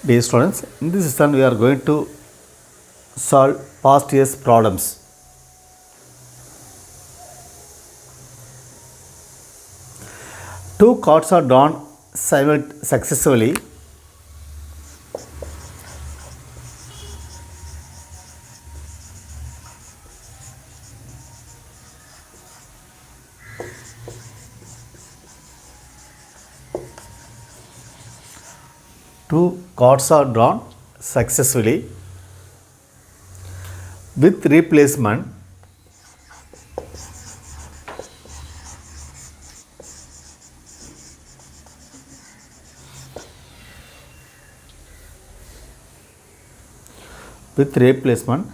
Dear students, in this session we are going to solve past year's problems. Two cards are drawn successively. Two cards are drawn successfully with replacement. With replacement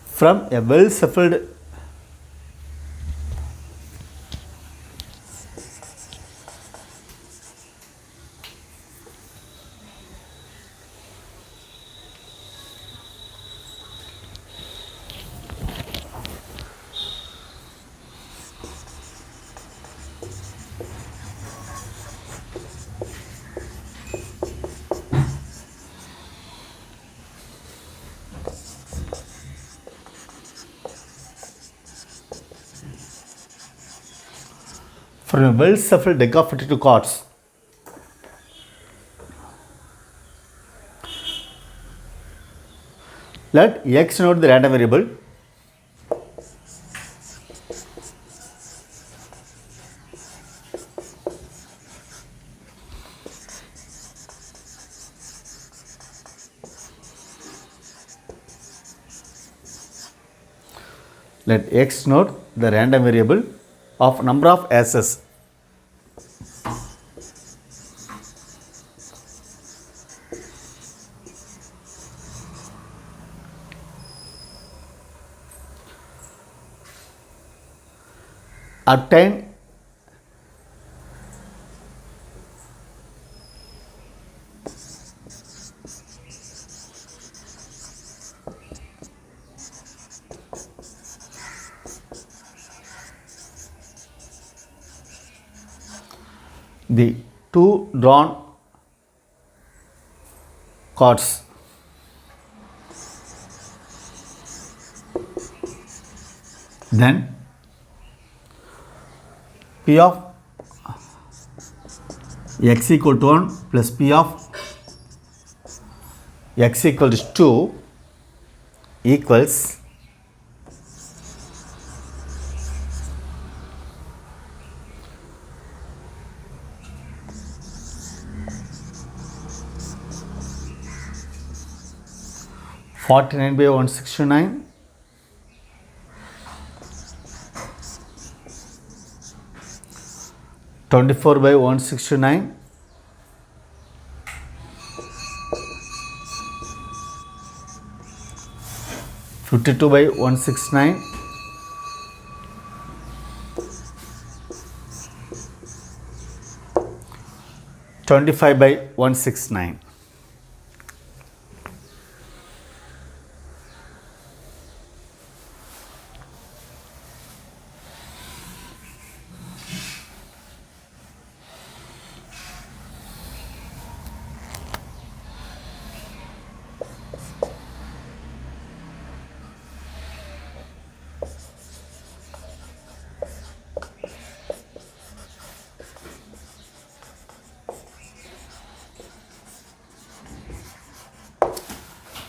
from a well shuffled deck of 52 cards. Let x denote the random variable. Let x denote the random variable of number of aces. Obtain the two drawn cards. Then P of x equal to 1 plus P of x equals 2 equals (49 by 169) (24 by 169) (52 by 169) (25 by 169).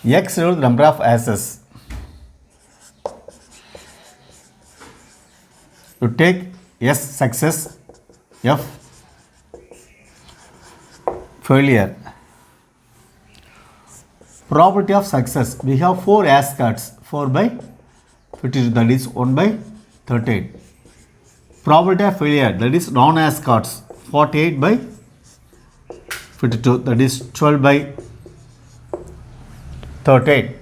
X denotes the number of aces. You take S success, F failure. Probability of success. We have 4 ace cards. 4 by 52, that is 1 by 13. Probability of failure, that is non-ace cards. 48 by 52, that is 12 by 13.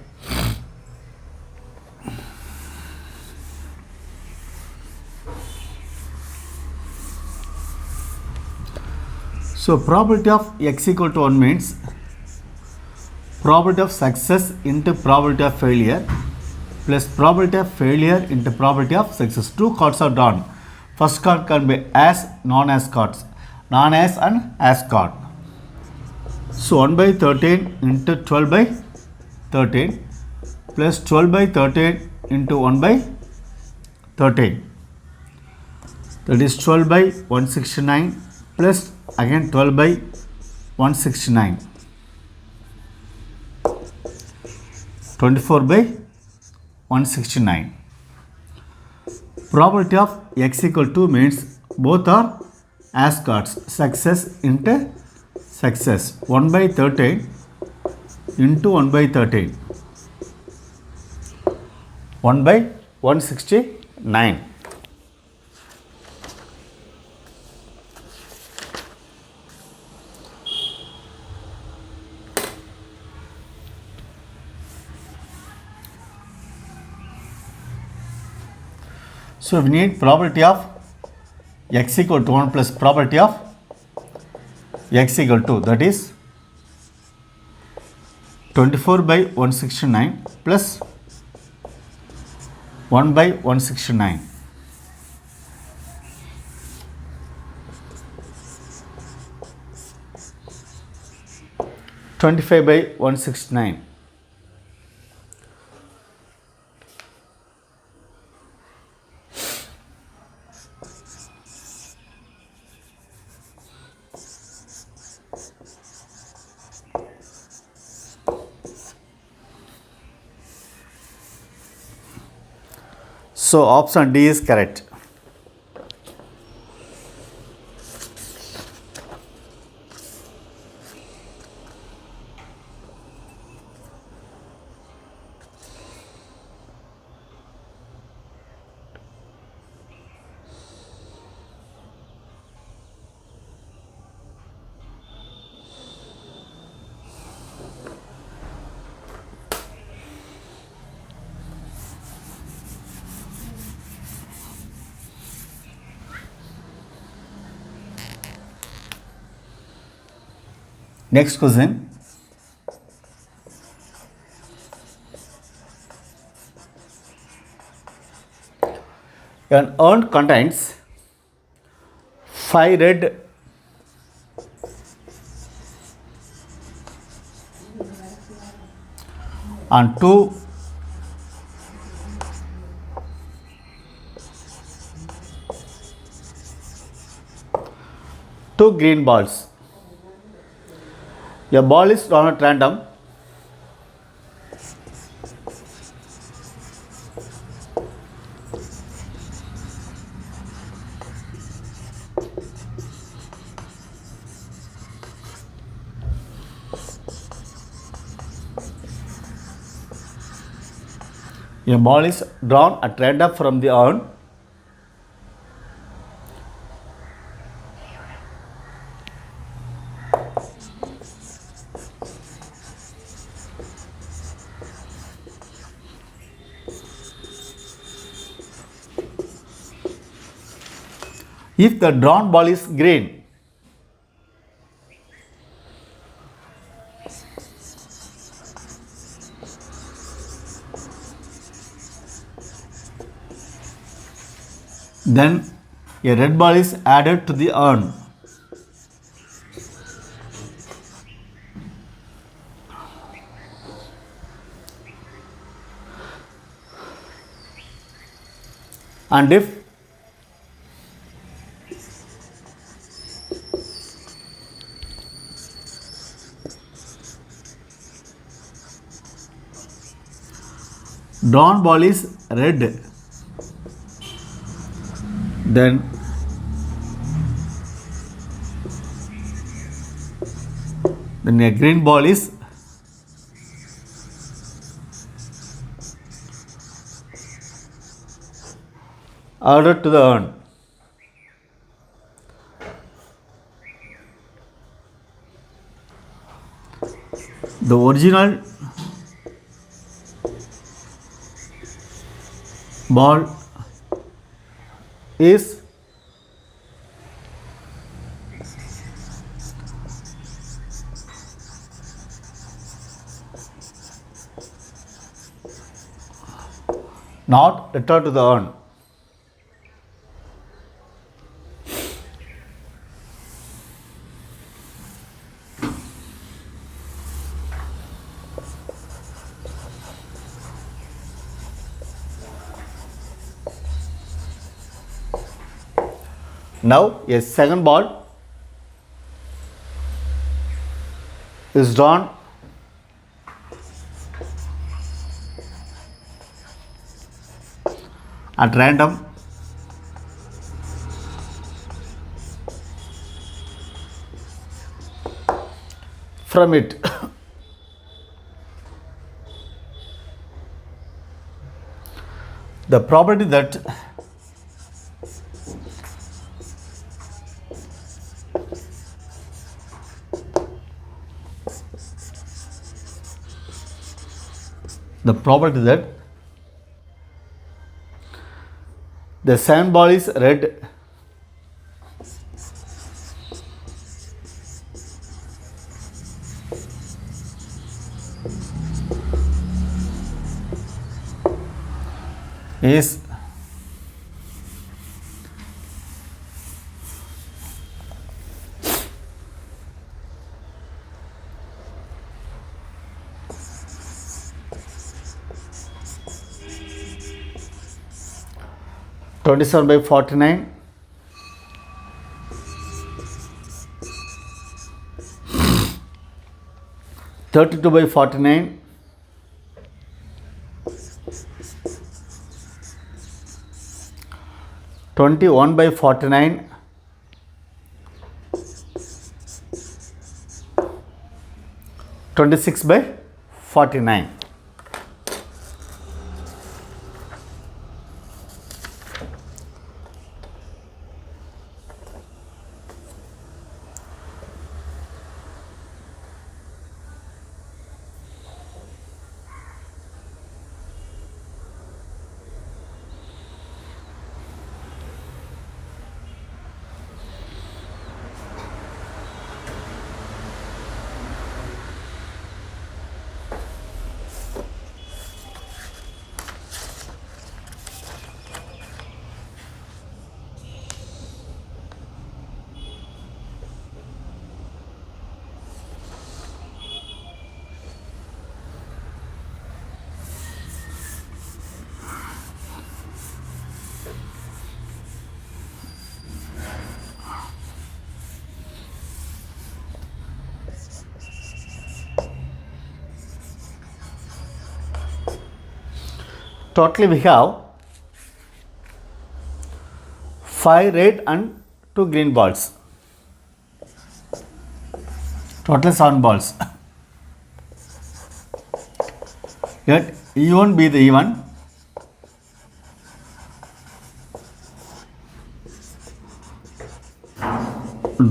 So probability of x equal to 1 means probability of success into probability of failure plus probability of failure into probability of success. Two cards are drawn. First card can be as, non-as cards. Non-as and as card. So 1 by 13 into 12 by 13 plus 12 by 13 into 1 by 13, that is 12 by 169 plus again 12 by 169, 24 by 169. Probability of x equal to means both are Ascot's, success into success, 1 by 13 into 1 by 13, 1 by 169. So we need probability of x equal to 1 plus probability of x equal to, that is 24 by 169 plus 1 by 169. (25 by 169). So option D is correct. Next question. An urn contains 5 red and 2 green balls. A ball is drawn at random. A ball is drawn at random from the urn. If the drawn ball is green, then a red ball is added to the urn. And if drawn ball is red, then a green ball is added to the urn. The original ball is not returned to the urn. Now a second ball is drawn at random from it. The probability that the sandball is red is 27/49, 32/49, 21/49, 26/49. Totally we have 5 red and 2 green balls. Total 7 balls. Let E1 be the even.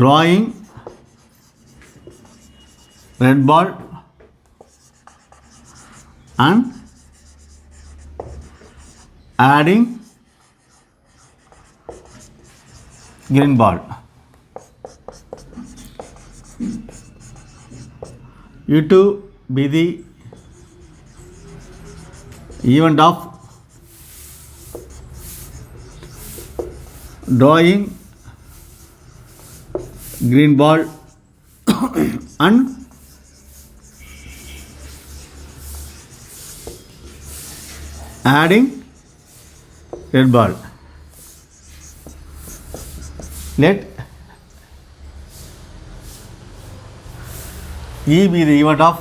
Drawing red ball and adding green ball. U2 be the event of drawing green ball and adding red ball. Let E be the event of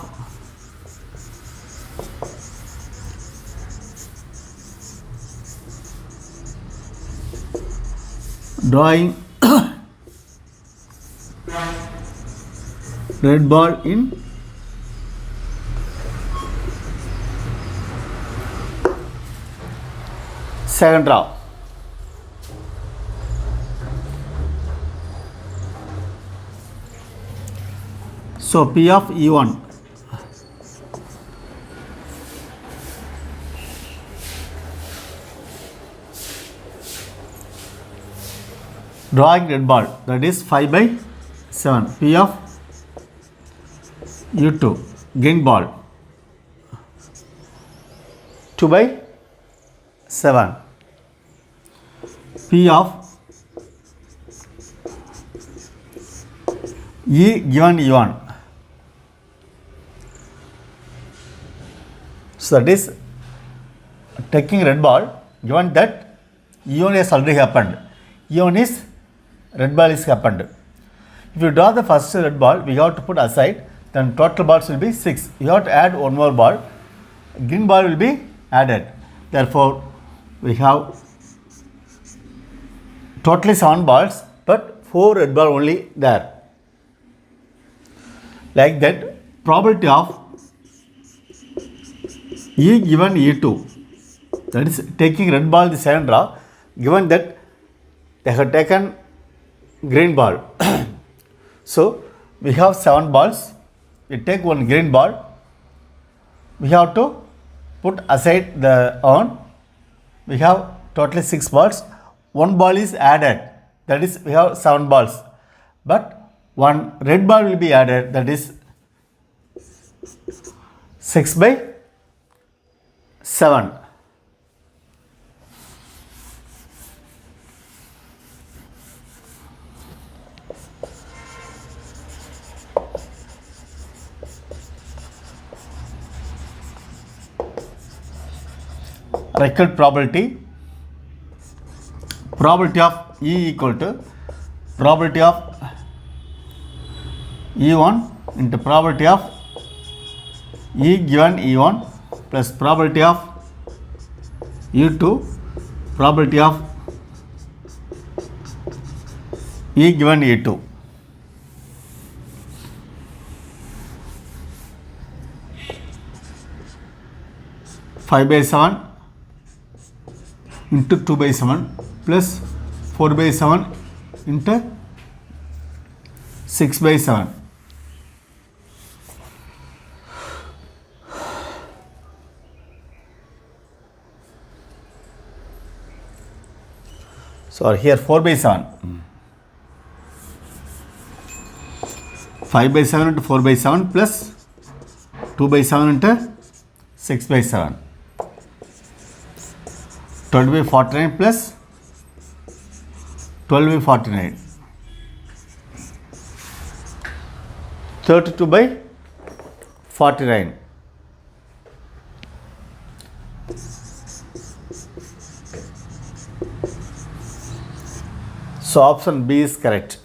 drawing red ball in second draw. So P of E1 drawing red ball, that is 5/7. P of U2 green ball 2/7. P of E given E1 So that is taking red ball, given that E1 has already happened. E1 is red ball is happened. If you draw the first red ball, we have to put aside, then total balls will be 6. You have to add one more ball. Green ball will be added. Therefore, we have totally 7 balls, but 4 red ball only there. Like that, probability of E given E2, that is taking red ball the second draw, given that they have taken green ball. So we have 7 balls. We take one green ball. We have to put aside the urn. We have totally 6 balls. 1 ball is added. That is, we have 7 balls. But 1 red ball will be added. That is 6 by 7. Record probability of E equal to probability of E1 into probability of E given E1 plus probability of E2 probability of E given E2. Five by 7 into 2 by 7 plus 4 by 7 into 6 by 7. So here 4 by 7. 5 by 7 into 4 by 7 plus 2 by 7 into 6 by 7. 12 by 49 plus 12 by 49. 32 by 49. So option B is correct.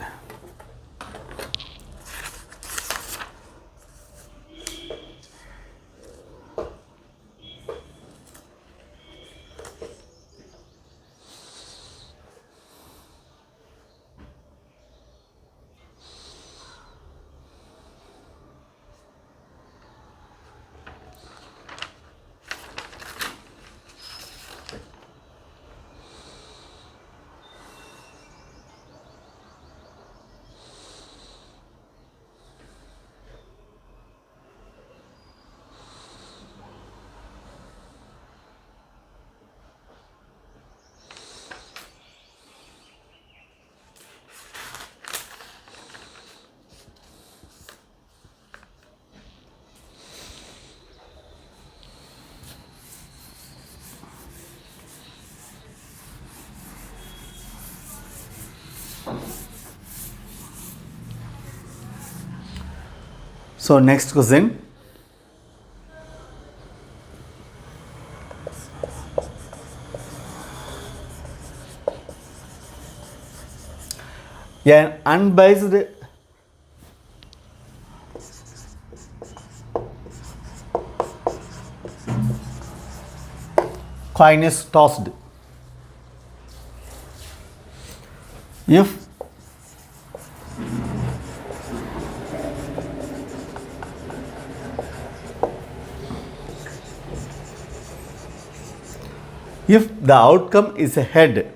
So next question. An unbiased coin is tossed. If the outcome is a head,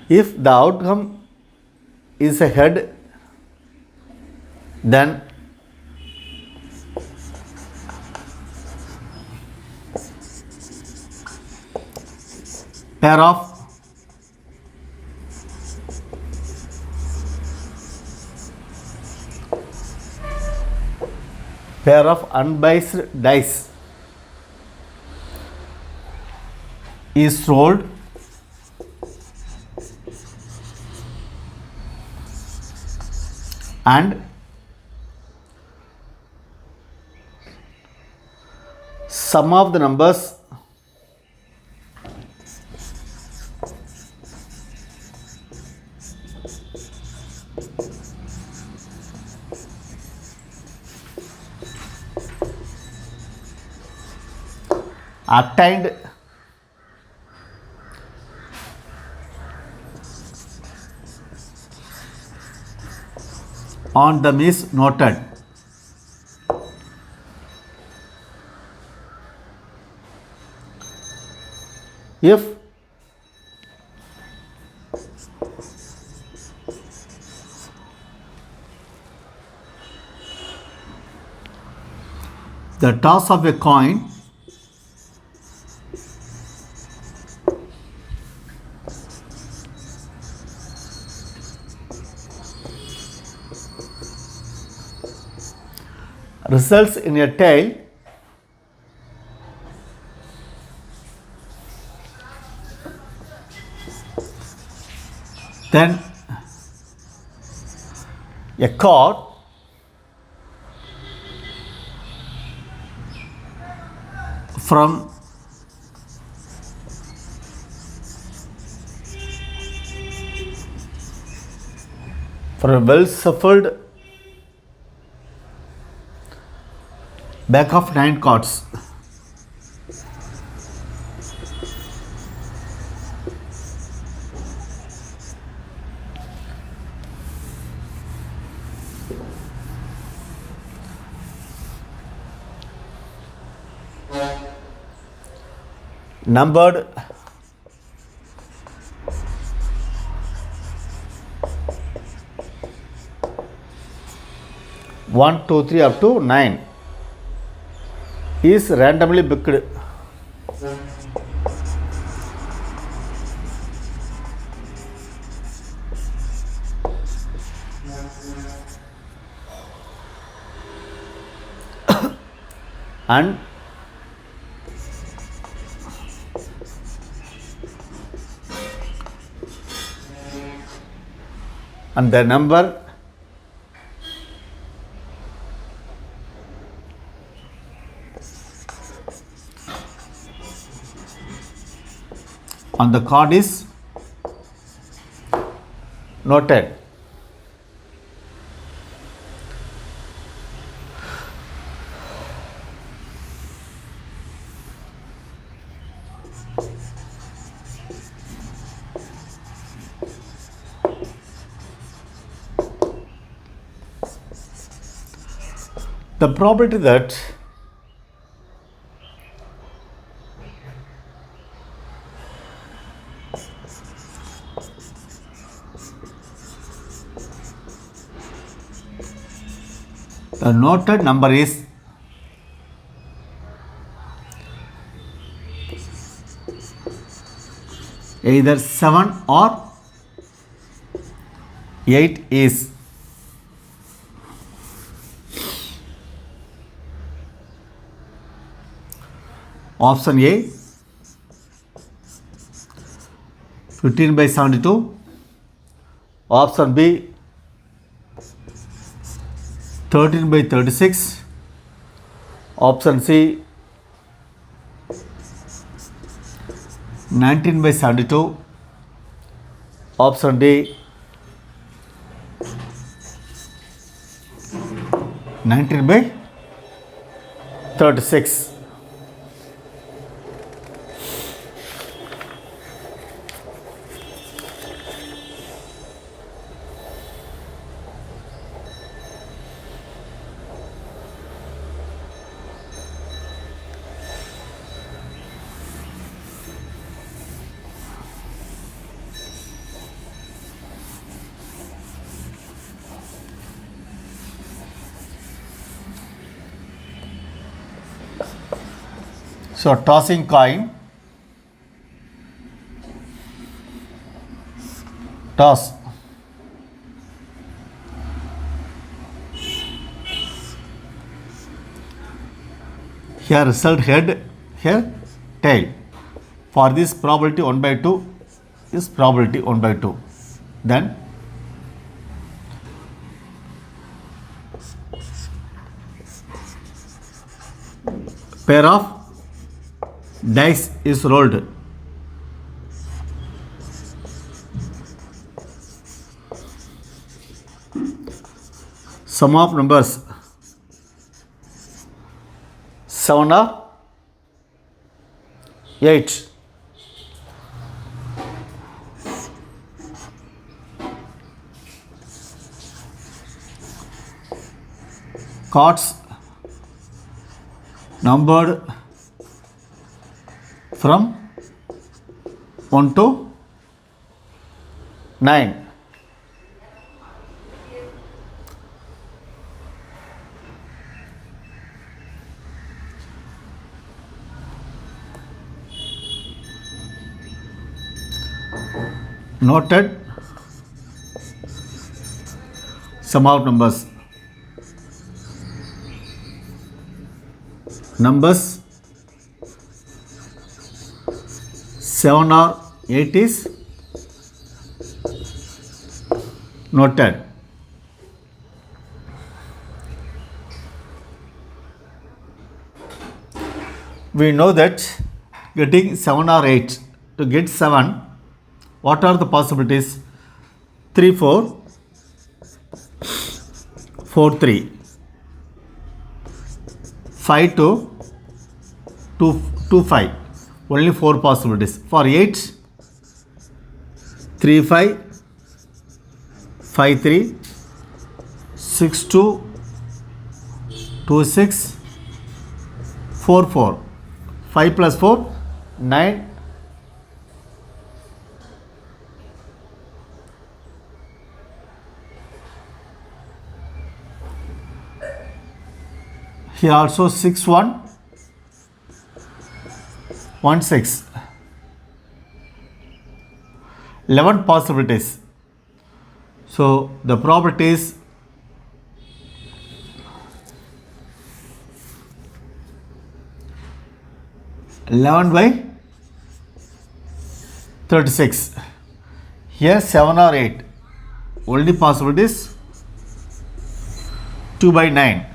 if the outcome is a head, then pair of unbiased dice is rolled and sum of the numbers obtained on them is noted. If the toss of a coin results in a tail, then a card from a well shuffled back of 9 cards. Numbered one, two, three up to 9 is randomly picked. And the number on the card is noted. The probability that the noted number is either 7 or 8 is option A 15 by 72, option B 13 by 36, option C 19 by 72, option D 19 by 36. So tossing coin, toss, here result head, here tail. For this probability 1 by 2 is probability 1 by 2. Then pair of dice is rolled. Sum of numbers 7 or 8. Cards numbered from 1 to 9. Noted sum of numbers. Numbers 7 or 8 is noted. We know that getting 7 or 8, to get 7, what are the possibilities? 3 4, 4 3, 5 2, 2 5. Only 4 possibilities. For 8, 3 5, 5 3, 6 2, 2 6, 4 4. 5 plus 4, 9. Here also 6 1, 1 6. 11 possibilities. So the probability is 11 by 36. Here 7 or 8. Only possibility is 2 by 9.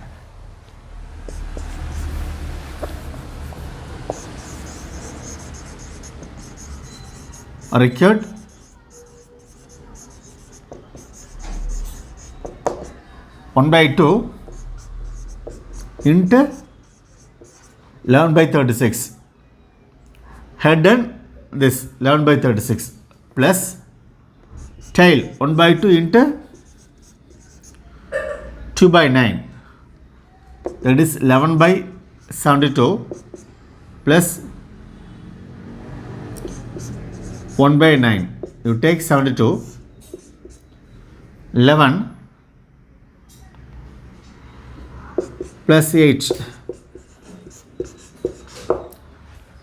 Required 1 by 2 into 11 by 36. Head and this 11 by 36 plus tail 1 by 2 into 2 by 9. That is 11 by 72 plus 1 by 9. You take 72, 11 plus 8.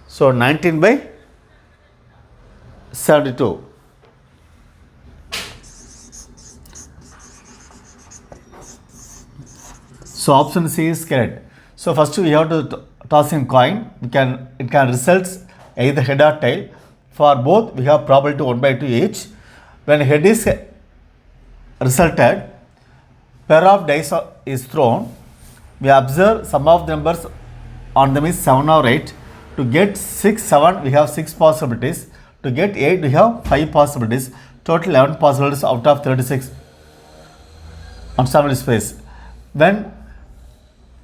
So 19 by 72. So option C is correct. So first we have to toss in coin. It can result either head or tail. For both, we have probability 1 by 2 each. When head is resulted, pair of dice is thrown. We observe sum of the numbers on them is 7 or 8. To get 6, 7, we have 6 possibilities. To get 8, we have 5 possibilities. Total 11 possibilities out of 36 on sample space. When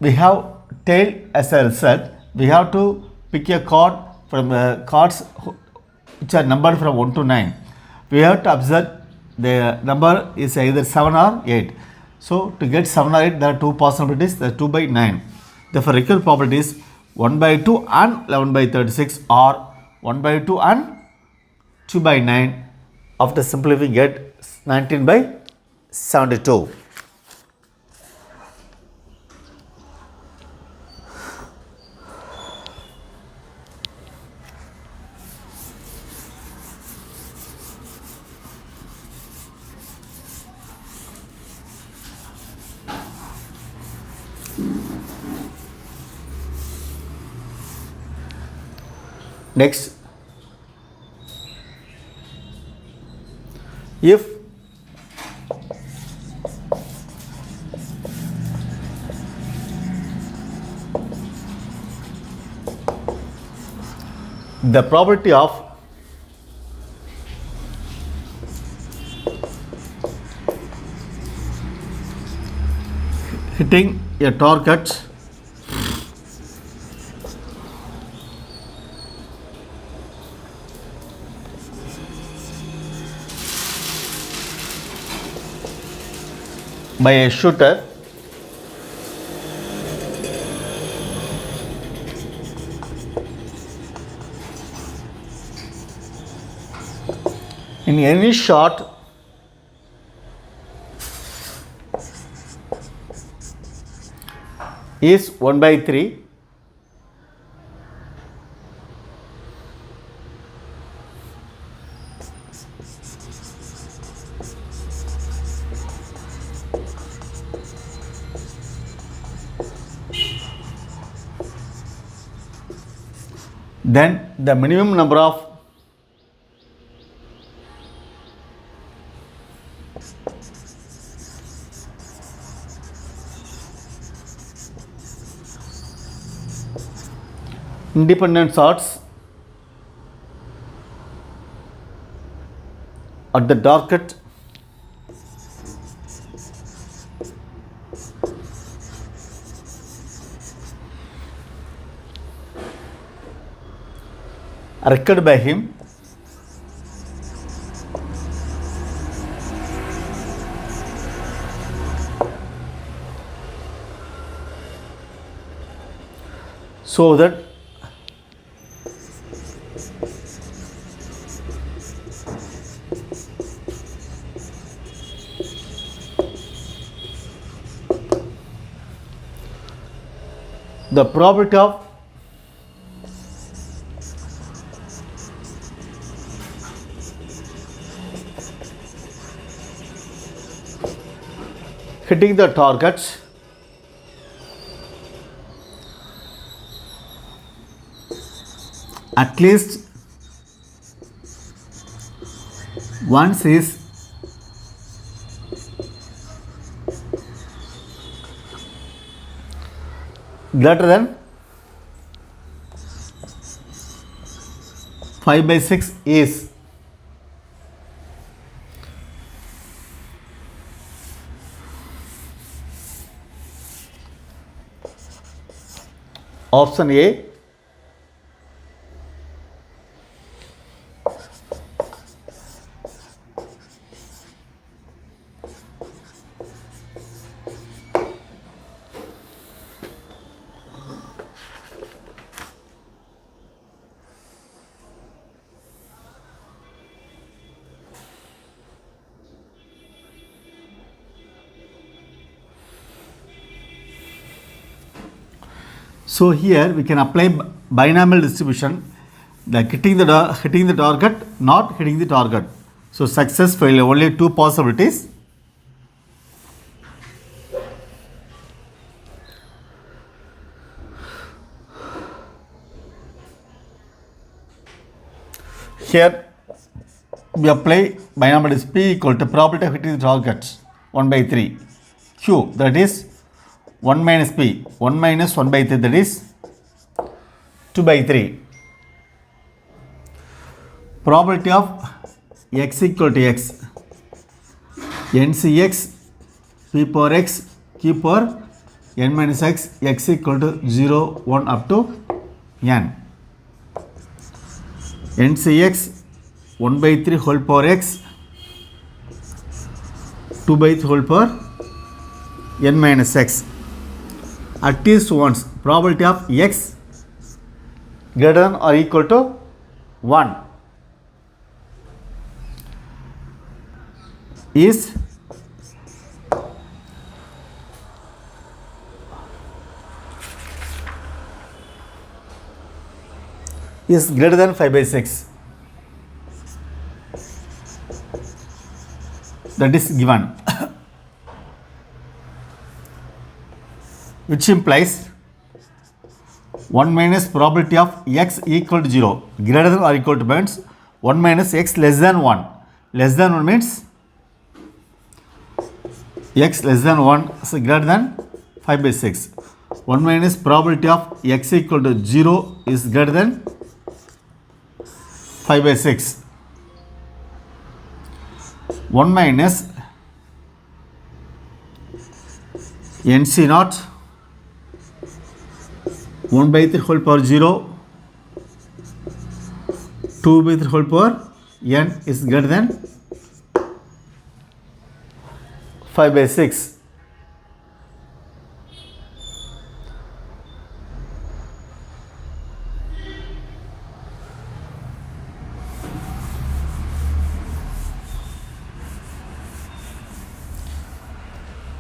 we have tail as a result, we have to pick a card from cards which are numbered from 1 to 9. We have to observe the number is either 7 or 8. So to get 7 or 8, there are 2 possibilities, the 2 by 9. Therefore, required probability is 1 by 2 and 11 by 36 or 1 by 2 and 2 by 9. After simplifying, get 19 by 72. Next, if the probability of hitting a target by a shooter in any shot is 1/3. Then the minimum number of independent shots at the target recorded by him so that the probability of hitting the targets at least once is greater than 5/6 is option A. So here we can apply binomial distribution, like hitting the target, not hitting the target. So success, failure, only two possibilities. Here we apply binomial is P equal to probability of hitting the target 1/3. Q, that is 1 minus P, 1 minus 1/3, that is 2/3. Probability of x equal to x, NCx P power x Q power n minus x, x equal to 0, 1 up to n. NCx 1/3 whole power x, 2/3 whole power n minus x. At least once probability of x greater than or equal to 1 is greater than 5/6. That is given, which implies 1 minus probability of x equal to 0, greater than or equal to means 1 minus x less than 1. Less than 1 means x less than 1 is greater than 5/6. 1 minus probability of x equal to 0 is greater than 5 by 6. 1 minus NC naught 1 by 3 whole power 0, 2 by 3 whole power n is greater than 5 by 6.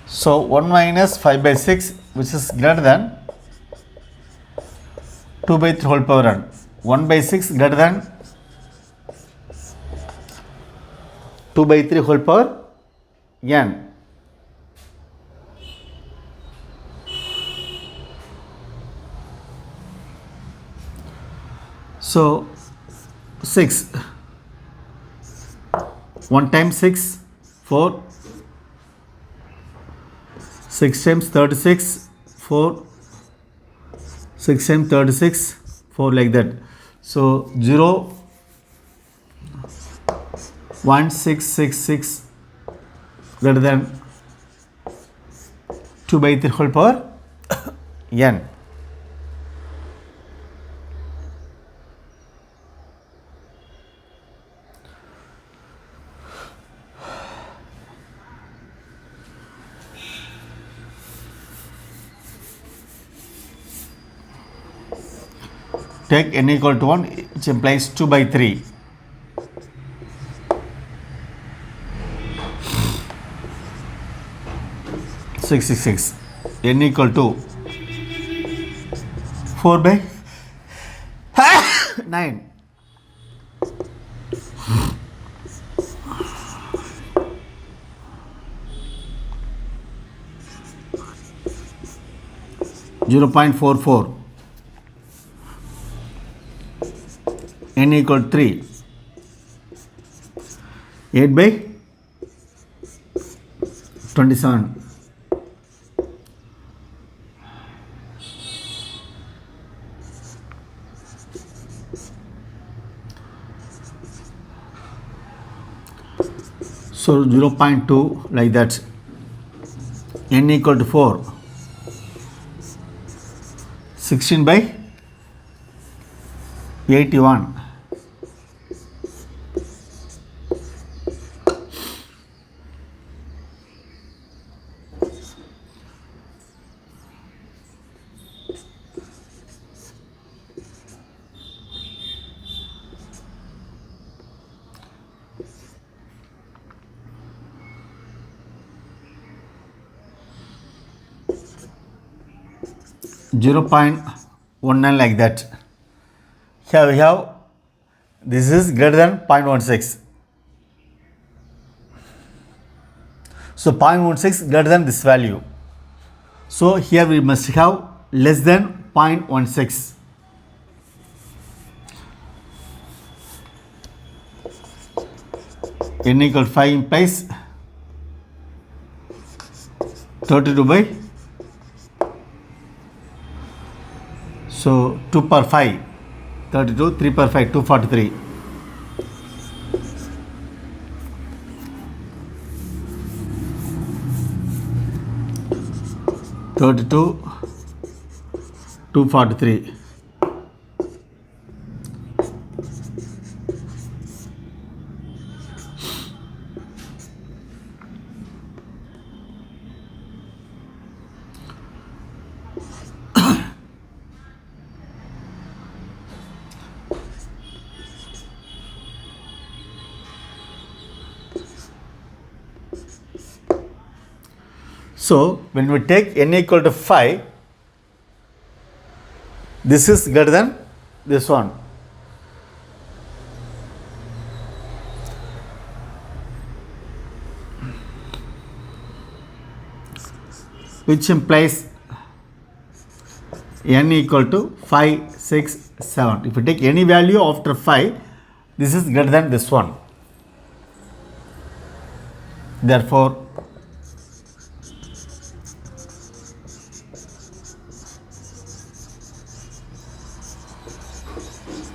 So 1 minus 5 by 6, which is greater than 2 by 3 whole power n. 1 by 6 greater than 2 by 3 whole power n. So 6. 1 times 6, 4. 6 times 36, 4. 6 times 36, 4, like that. So 0, 1, 6, 6, 6 greater than 2 by 3 whole power n. Take n equal to 1, which implies 2 by 3. Six, n equal to 4 by 9. Zero point 44. N equal to 3. 8 by 27. So 0.2, like that. N equal to 4. 16 by 81. Zero 0.19, like that. Here we have, this is greater than 0.16. So 0.16 greater than this value. So here we must have less than 0.16. N equal to 5 implies 32 by, so 2 per 5, 32, 3 per 5, 243. (32), 243. So when we take n equal to 5, this is greater than this one. Which implies n equal to 5, 6, 7. If you take any value after 5, this is greater than this one. Therefore,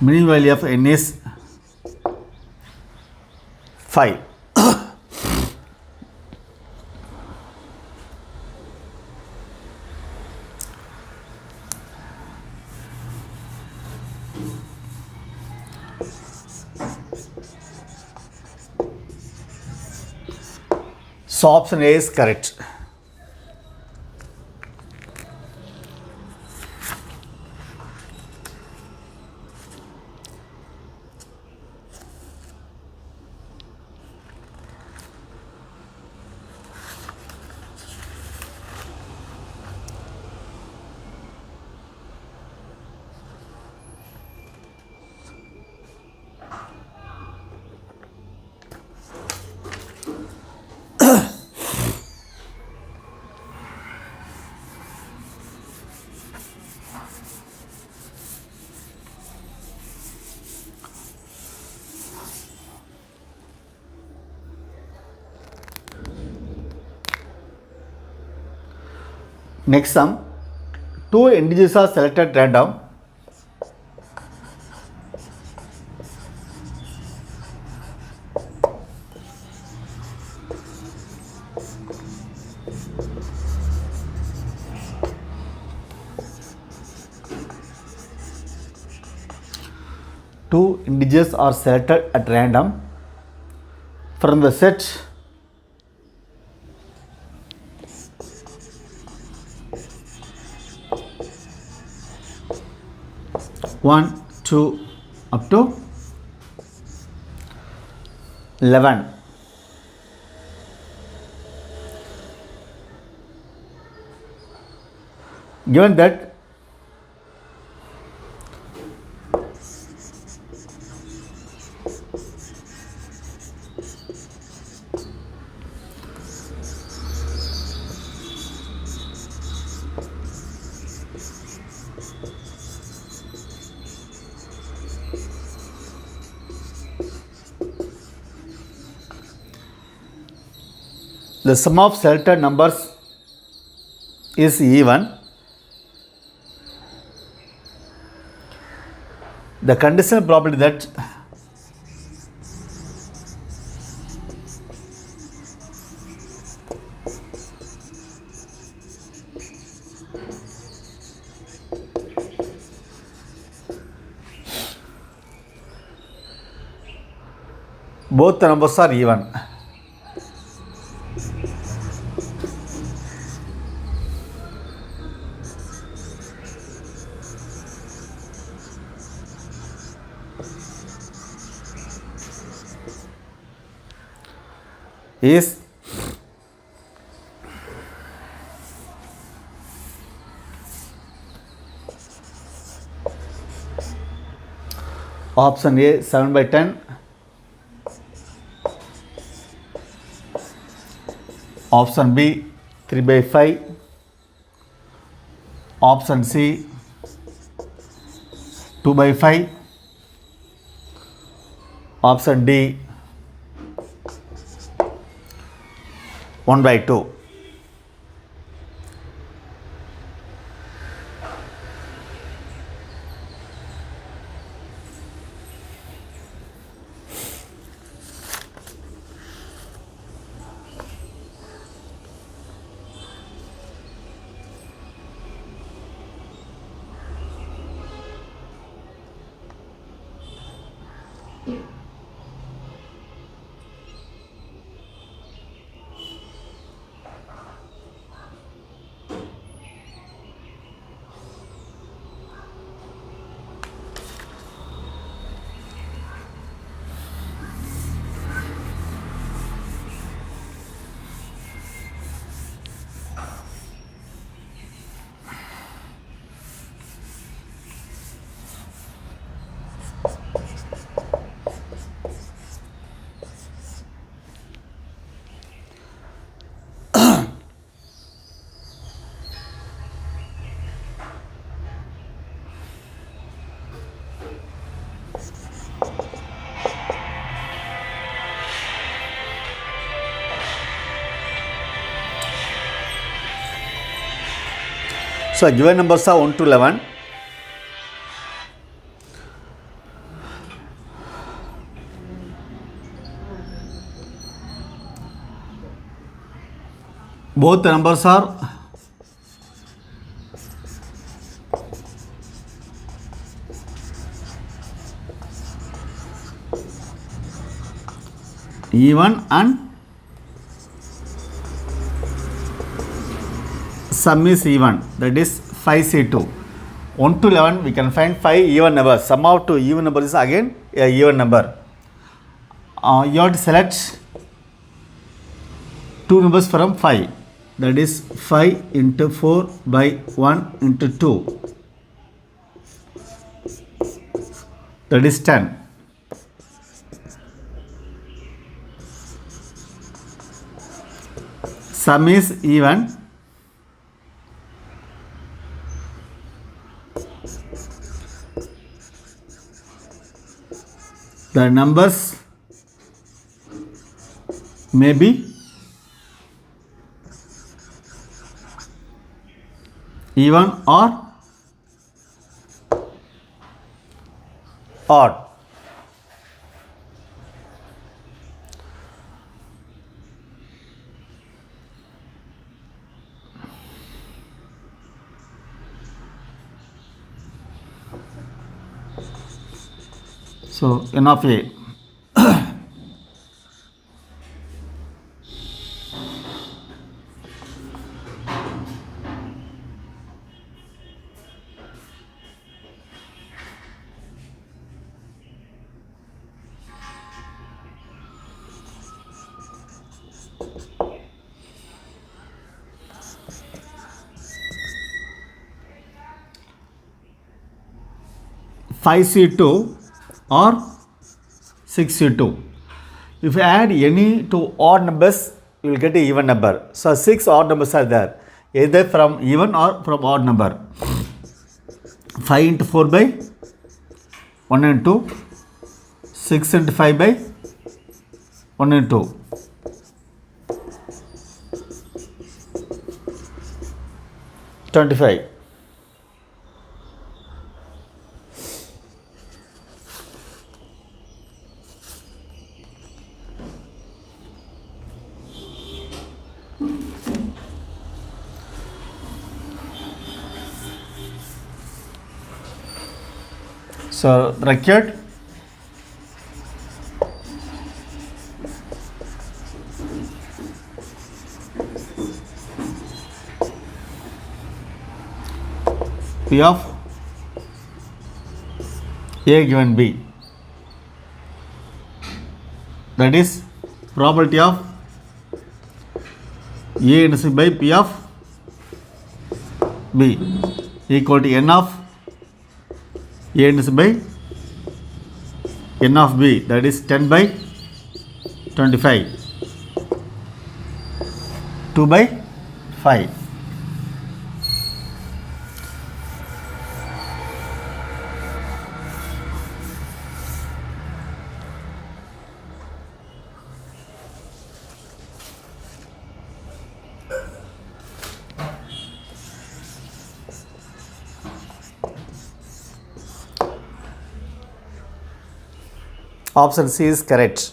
minimum value of n is 5. So option A is correct. Next sum, two integers are selected at random. Two integers are selected at random from the set 1, 2 up to 11. Given that the sum of selected numbers is even, the conditional probability that both the numbers are even. Is option A 7 by 10, option B 3 by 5, option C 2 by 5, option D 1 by 2. So given numbers are 1 to 11. both the numbers are even and sum is even, that is 5C2. 1 to 11 we can find 5 even numbers. Sum of 2 even numbers is again a even number. You have to select 2 numbers from 5, that is 5 into 4 by 1 into 2, that is 10. Sum is even. The numbers may be even or odd. So N of A. Five C2 or 6C2. If you add any two odd numbers, you will get an even number. So 6 odd numbers are there, either from even or from odd number. 5 into 4 by 1 and 2, 6 into 5 by 1 and 2. 25. So record P of A given B, that is probability of A into C by P of B equal to N of A into C by N of B, that is 10 by 25, 2 by 5. Option C is correct.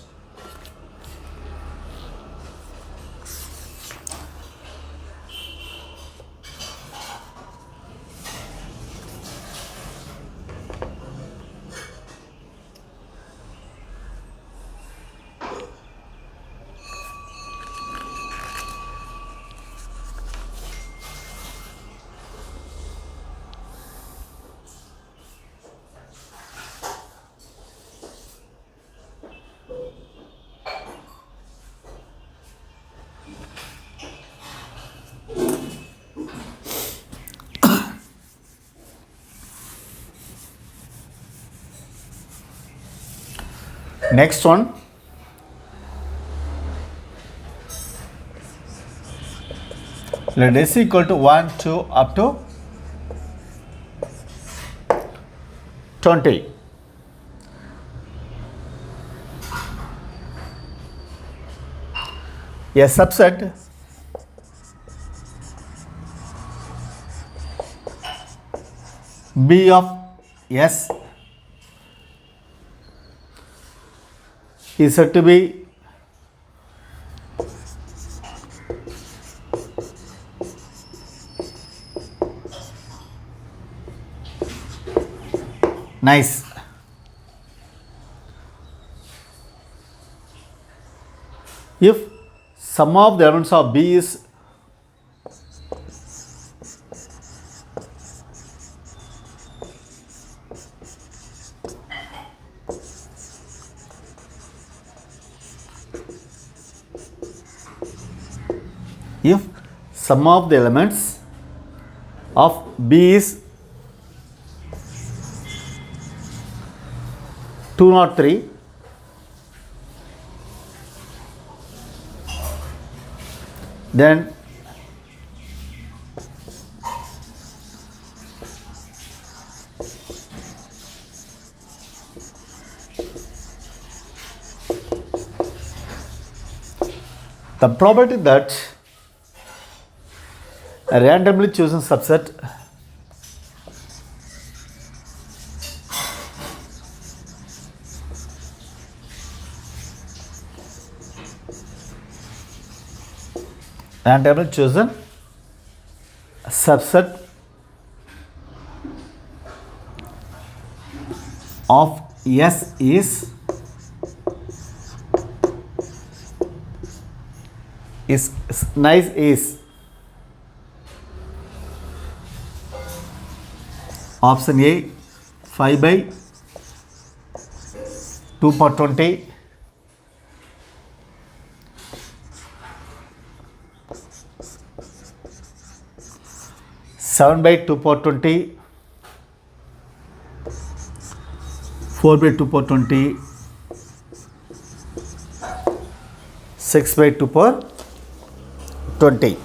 Next one, let S equal to 1, 2 up to 20. A subset B of S is said to be Nice. If sum of the elements of B is if sum of the elements of B is 203, then the probability that a randomly chosen subset randomly chosen subset of S is nice is option A 5 by 2 per 20, seven by 2 per 20, 4 by 2 per 20, 6 by 2 per 20.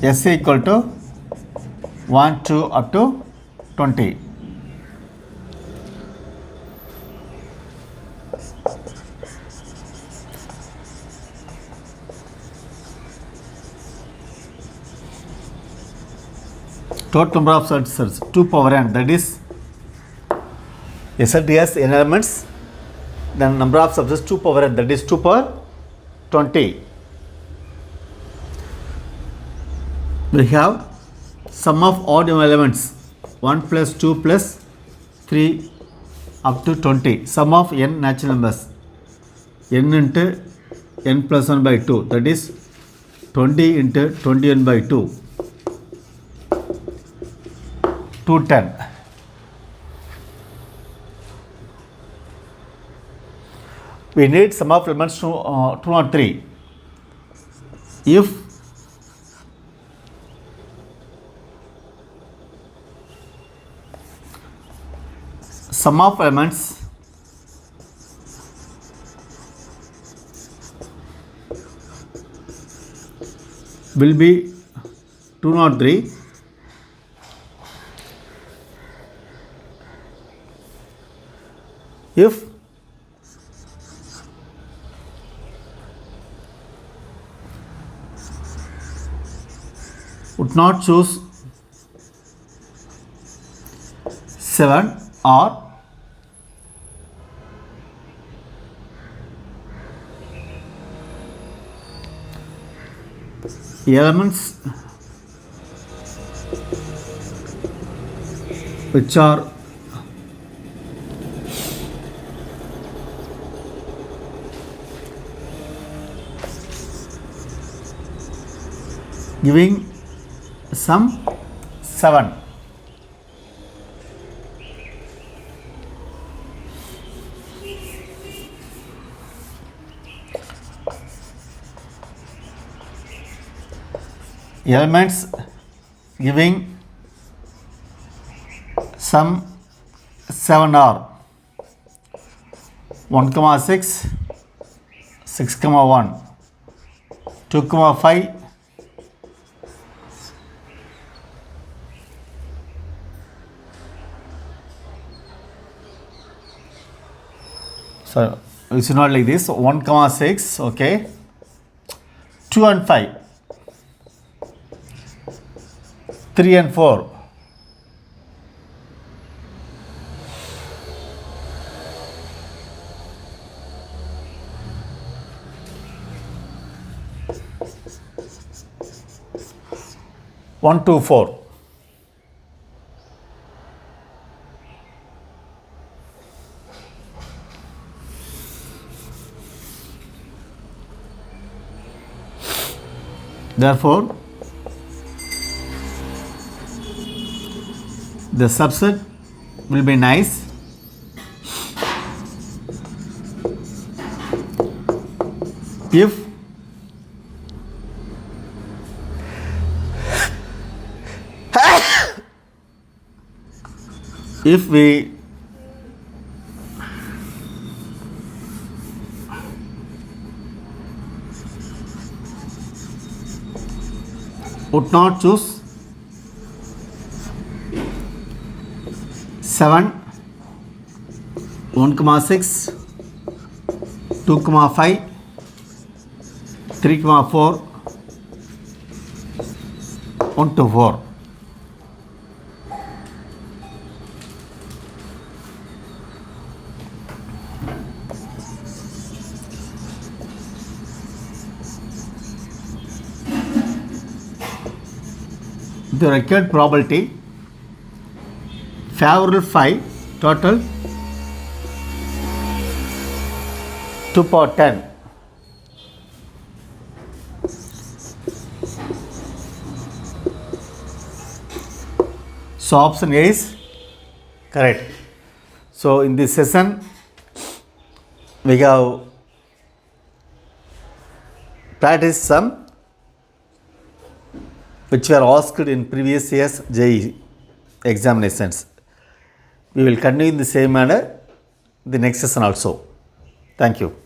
S equal to 1, 2 up to 20. Total number of subsets 2 power n, that is a set has n elements, then number of subsets 2 power n, that is 2 power 20. We have sum of odd elements 1 plus 2 plus 3 up to 20. Sum of n natural numbers n into n plus 1 by 2, that is 20 into 21 by 2, 210. We need sum of elements to 203. If sum of elements will be 203, if would not choose 7 or elements which are giving some 7. Elements giving some 7 are 1, 6, 6, 1, 2, 5, so it's not like this, 1, 6, okay, 2 and 5, 3 and 4, 1, 2, 4. Therefore, the subset will be nice. If we would not choose 7, 1, 6, 2, 5, 3, 4, 1 to 4. The required probability favorable 5, total 2 power 10. So option A is correct. So in this session we have practiced some which were asked in previous year's JEE examinations. We will continue in the same manner the next session also. Thank you.